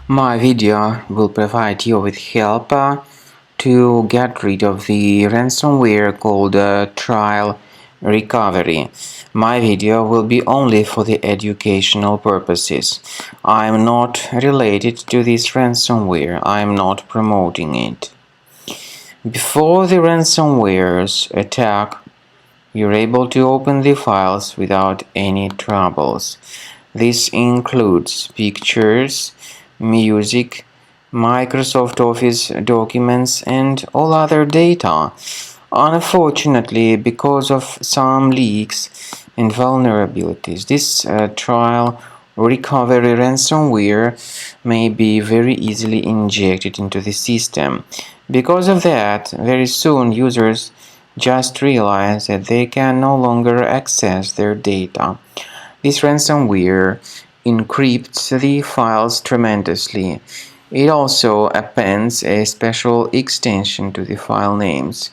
My video will provide you with help to get rid of the ransomware called trial recovery. My video will be only for the educational purposes. I am not related to this ransomware. I am not promoting it. Before the ransomware's attack, you're able to open the files without any troubles. This includes pictures, music, Microsoft Office documents, and all other data. Unfortunately, because of some leaks and vulnerabilities, this trial recovery ransomware may be very easily injected into the system. Because of that, very soon users just realize that they can no longer access their data. This ransomware encrypts the files tremendously. It also appends a special extension to the file names.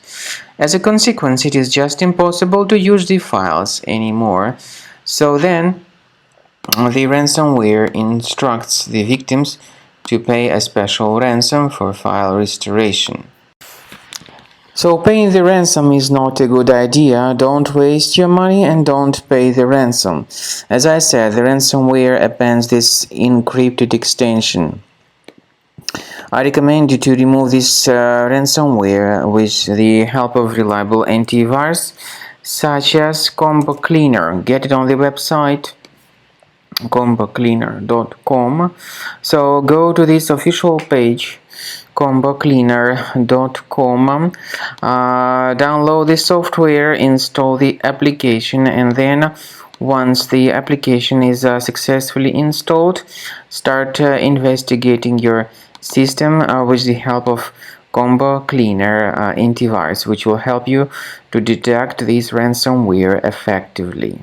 As a consequence, it is just impossible to use the files anymore. So then, the ransomware instructs the victims to pay a special ransom for file restoration. So paying the ransom is not a good idea. Don't waste your money and don't pay the ransom. As I said, the ransomware appends this encrypted extension. I recommend you to remove this ransomware with the help of reliable antivirus such as Combo Cleaner. Get it on the website combocleaner.com. So go to this official page combocleaner.com, download the software, install the application, and then once the application is successfully installed, start investigating your system with the help of Combo Cleaner Antivirus, which will help you to detect this ransomware effectively.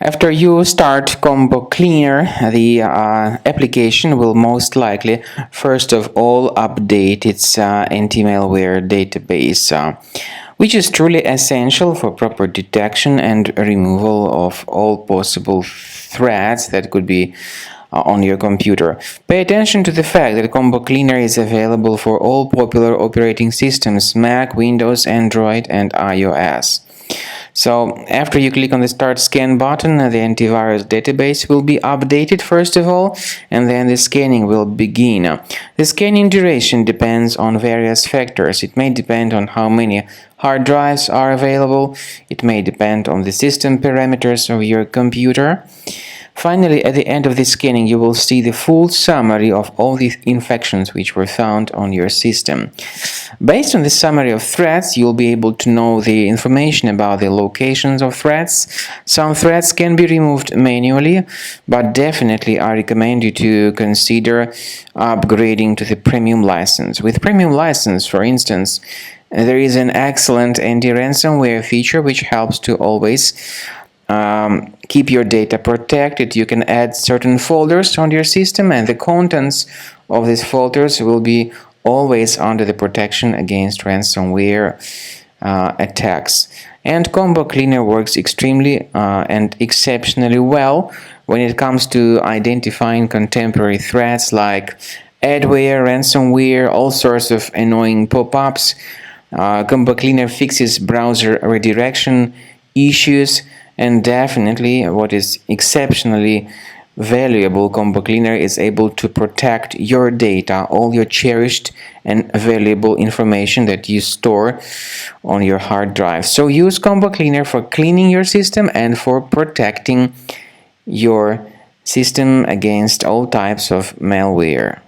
After you start Combo Cleaner, the application will most likely first of all update its anti-malware database, which is truly essential for proper detection and removal of all possible threats that could be on your computer. Pay attention to the fact that Combo Cleaner is available for all popular operating systems: Mac, Windows, Android, and iOS. So after you click on the Start Scan button, the antivirus database will be updated first of all, and then the scanning will begin. The scanning duration depends on various factors. It may depend on how many hard drives are available. It may depend on the system parameters of your computer. Finally, at the end of the scanning, you will see the full summary of all the infections which were found on your system. Based on the summary of threats, you'll be able to know the information about the locations of threats. Some threats can be removed manually, but definitely I recommend you to consider upgrading to the premium license. With premium license, for instance, there is an excellent anti-ransomware feature which helps to always keep your data protected. You can add certain folders on your system, and the contents of these folders will be always under the protection against ransomware attacks. And Combo Cleaner works extremely and exceptionally well when it comes to identifying contemporary threats like adware, ransomware, all sorts of annoying pop-ups. Combo Cleaner fixes browser redirection issues. And definitely, what is exceptionally valuable, Combo Cleaner is able to protect your data, all your cherished and valuable information that you store on your hard drive. So use Combo Cleaner for cleaning your system and for protecting your system against all types of malware.